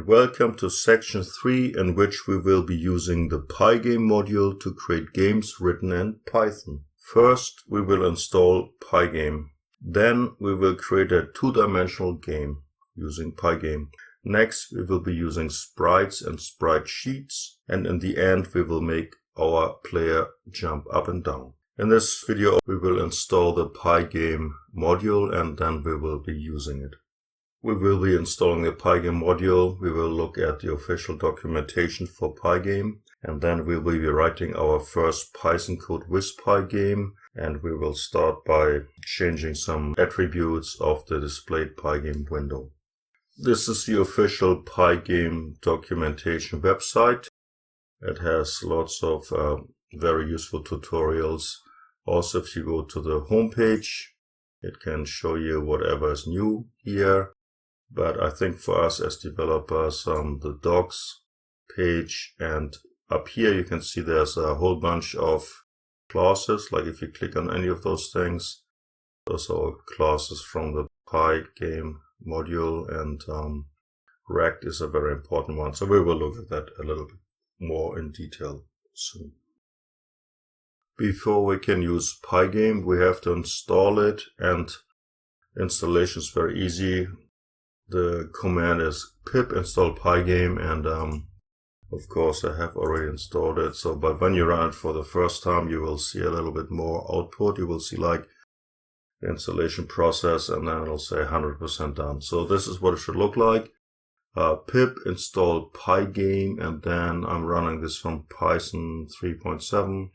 Welcome to section 3, in which we will be using the PyGame module to create games written in Python. First, we will install PyGame. Then we will create a two-dimensional game using PyGame. Next, we will be using sprites and sprite sheets. And in the end, we will make our player jump up and down. In this video, we will install the PyGame module and then we will be using it. We will be installing the PyGame module. We will look at the official documentation for PyGame, and then we will be writing our first Python code with PyGame, and we will start by changing some attributes of the displayed PyGame window. This is the official PyGame documentation website. It has lots of very useful tutorials. Also, if you go to the home page, it can show you whatever is new here. But I think for us as developers, the docs page, and up here you can see there's a whole bunch of classes. Like if you click on any of those things, those are all classes from the PyGame module, and Rect is a very important one. So we will look at that a little bit more in detail soon. Before we can use PyGame, we have to install it, and installation is very easy. The command is pip install PyGame, and of course I have already installed it. So, but when you run it for the first time, you will see a little bit more output. You will see like the installation process, and then it'll say 100% done. So this is what it should look like. Pip install PyGame, and then I'm running this from Python 3.7.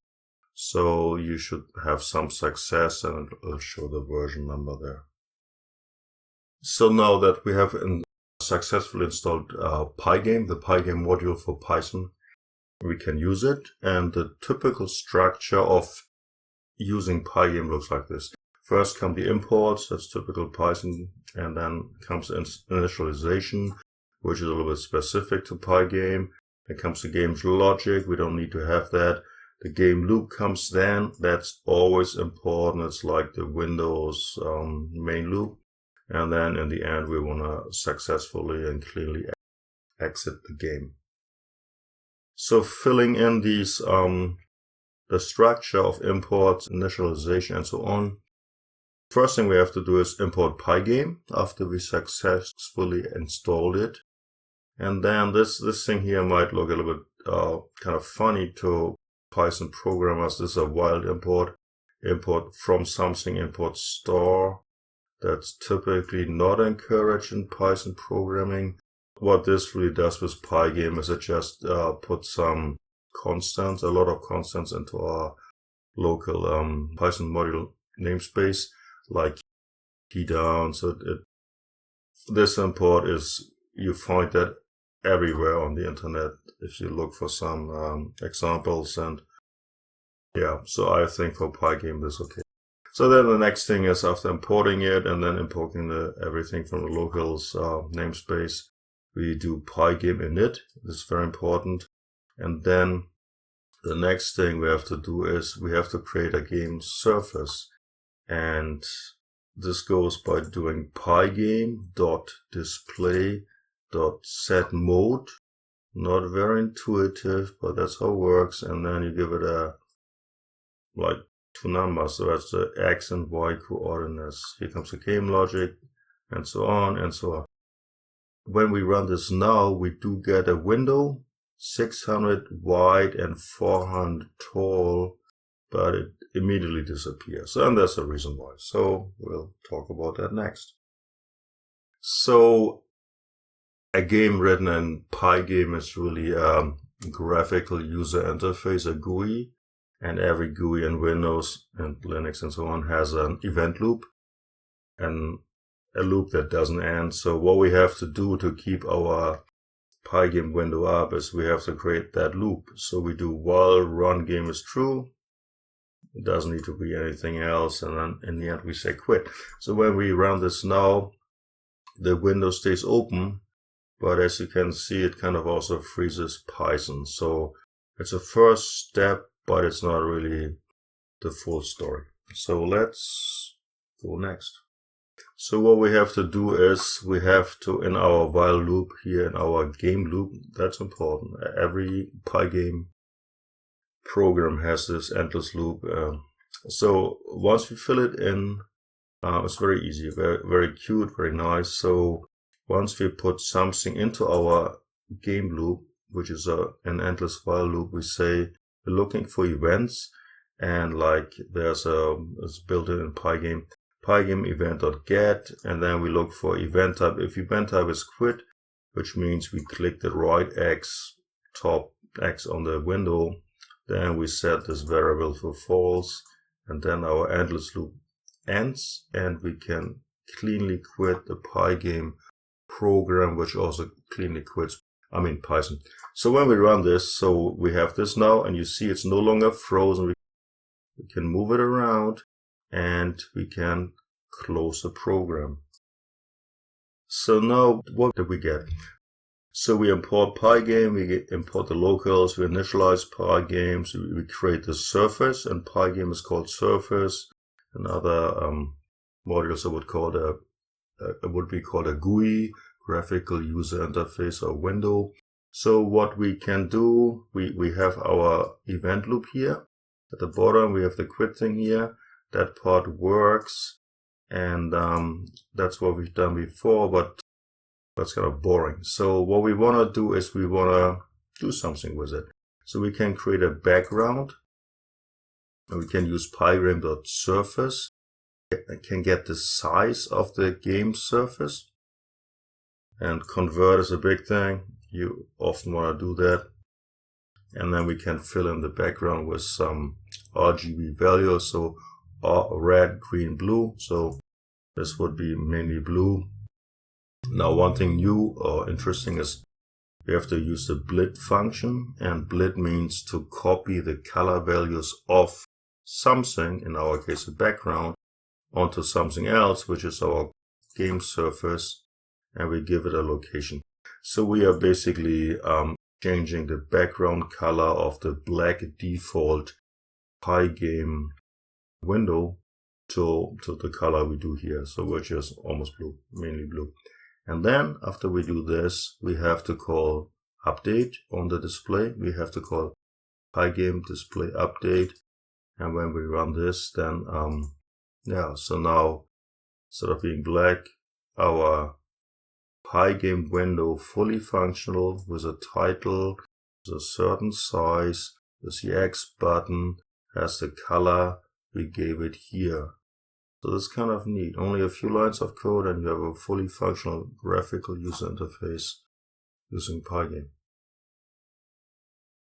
So you should have some success, and it'll show the version number there. So now that we have successfully installed PyGame, the PyGame module for Python, we can use it. And the typical structure of using PyGame looks like this. First come the imports, that's typical Python, and then comes initialization, which is a little bit specific to PyGame. Then comes the game's logic, we don't need to have that. The game loop comes then, that's always important. It's like the Windows main loop. And then in the end, we want to successfully and clearly exit the game. So filling in these, the structure of imports, initialization, and so on. First thing we have to do is import PyGame after we successfully installed it. And then this thing here might look a little bit kind of funny to Python programmers. This is a wild import. Import from something, import store. That's typically not encouraged in Python programming. What this really does with PyGame is it just puts some constants, a lot of constants into our local Python module namespace, like key down. So this import is, you find that everywhere on the internet if you look for some examples. And yeah, so I think for PyGame this is okay. So then the next thing is, after importing it and then importing everything from the local's namespace, we do PyGame init. This is very important. And then the next thing we have to do is we have to create a game surface. And this goes by doing pygame.display.setMode. Not very intuitive, but that's how it works. And then you give it a like two numbers, so that's the X and Y coordinates. Here comes the game logic, and so on and so on. When we run this now, we do get a window, 600 wide and 400 tall, but it immediately disappears. And that's the reason why. So we'll talk about that next. So a game written in PyGame is really a graphical user interface, a GUI. And every GUI in Windows and Linux and so on has an event loop and a loop that doesn't end. So what we have to do to keep our PyGame window up is we have to create that loop. So we do while run game is true. It doesn't need to be anything else. And then in the end we say quit. So when we run this now, the window stays open. But as you can see, it kind of also freezes Python. So it's a first step, but it's not really the full story. So let's go next. So what we have to do is we have to, in our while loop here, in our game loop, that's important. Every PyGame program has this endless loop. So once we fill it in, it's very easy, very cute, very nice. So once we put something into our game loop, which is an endless while loop, we say we're looking for events, and like there's it's built in PyGame event.get, and then we look for event type. If event type is quit, which means we click the right X, top X on the window, then we set this variable for false, and then our endless loop ends, and we can cleanly quit the PyGame program, which also cleanly quits, Python. So when we run this, so we have this now, and you see it's no longer frozen. We can move it around, and we can close the program. So now what did we get? So we import PyGame, we import the locals, we initialize PyGame, so we create the surface, and PyGame is called surface. Another modules would be called a GUI, graphical user interface, or window. So what we can do, we have our event loop here. At the bottom we have the quit thing here. That part works, and that's what we've done before, but that's kind of boring. So what we want to do is we want to do something with it. So we can create a background, and we can use pygame.surface. I can get the size of the game surface, and convert is a big thing. You often want to do that. And then we can fill in the background with some RGB values, so red, green, blue. So this would be mainly blue. Now one thing new or interesting is we have to use the blit function, and blit means to copy the color values of something, in our case the background, onto something else, which is our game surface, and we give it a location. So we are basically changing the background color of the black default PyGame window to the color we do here, so which is almost blue, mainly blue. And then after we do this, we have to call update on the display. We have to call PyGame display update, and when we run this, then so now instead of being black, our PyGame window fully functional with a title, with a certain size, with the X button, has the color we gave it here. So that's kind of neat. Only a few lines of code, and you have a fully functional graphical user interface using PyGame.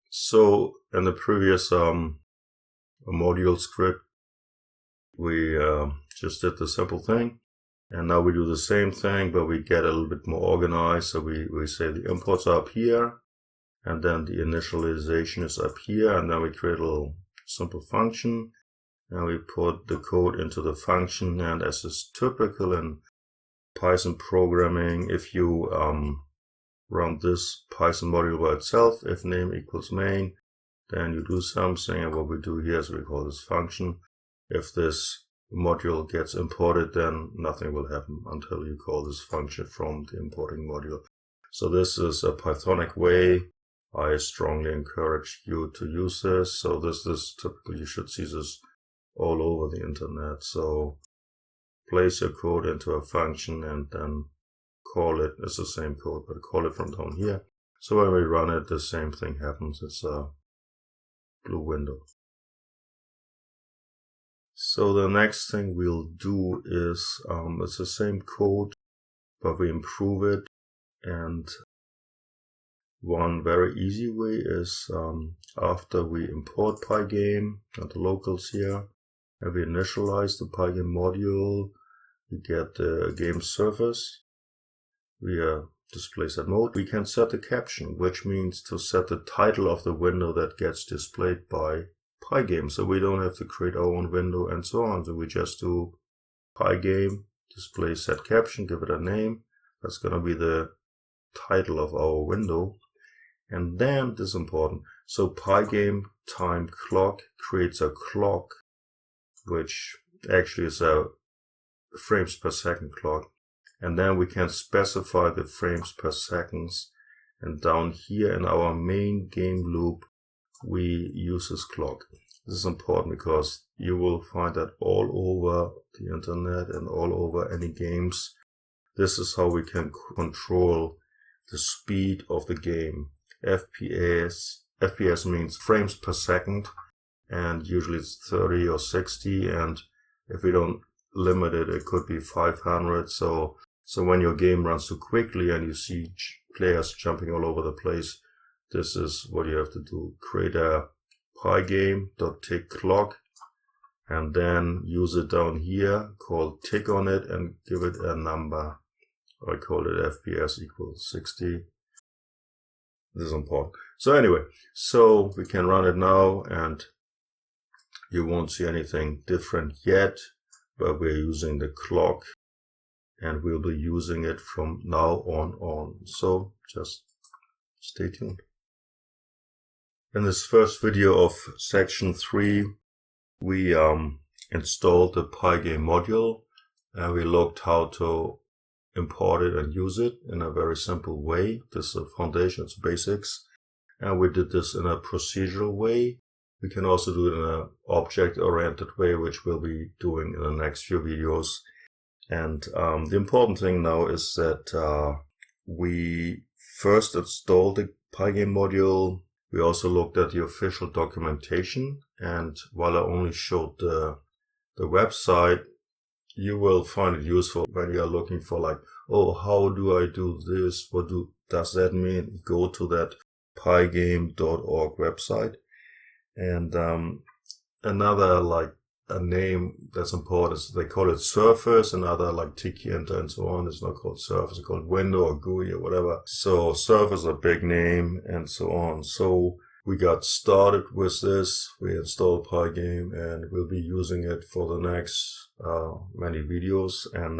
So in the previous module script, we just did the simple thing. And now we do the same thing, but we get a little bit more organized. So we say the imports are up here, and then the initialization is up here, and then we create a little simple function, and we put the code into the function. And as is typical in Python programming, if you run this Python module by itself, if name equals main, then you do something, and what we do here is we call this function. If this module gets imported, then nothing will happen until you call this function from the importing module. So this is a Pythonic way. I strongly encourage you to use this. So this is typically, you should see this all over the internet. So place your code into a function and then call it. It's the same code, but call it from down here. So when we run it, the same thing happens. It's a blue window. So the next thing we'll do is, it's the same code, but we improve it. And one very easy way is, after we import PyGame and the locals here, and we initialize the PyGame module, we get the game surface. We display set mode. We can set the caption, which means to set the title of the window that gets displayed by PyGame, so we don't have to create our own window and so on. So we just do PyGame display set caption, give it a name. That's going to be the title of our window. And then this is important. So PyGame time clock creates a clock, which actually is a frames per second clock. And then we can specify the frames per seconds. And down here in our main game loop, we use this clock. This is important because you will find that all over the internet and all over any games. This is how we can control the speed of the game. FPS means frames per second, and usually it's 30 or 60, and if we don't limit it, it could be 500. So when your game runs too quickly and you see players jumping all over the place, this is what you have to do. Create a PyGame.tick clock and then use it down here, call tick on it and give it a number. I call it FPS equals 60. This is important. So anyway, so we can run it now and you won't see anything different yet, but we're using the clock and we'll be using it from now on. So just stay tuned. In this first video of section 3, we installed the PyGame module and we looked how to import it and use it in a very simple way. This is the foundation, it's basics. And we did this in a procedural way. We can also do it in an object-oriented way, which we'll be doing in the next few videos. And the important thing now is that we first installed the PyGame module. We also looked at the official documentation. And while I only showed the website, you will find it useful when you are looking for like, oh, how do I do this? What does that mean? Go to that pygame.org website. And another like a name that's important is they call it Surface, another like Tiki and so on. It's not called Surface, it's called Window or GUI or whatever. So Surface is a big name and so on. So we got started with this. We installed PyGame and we'll be using it for the next many videos. And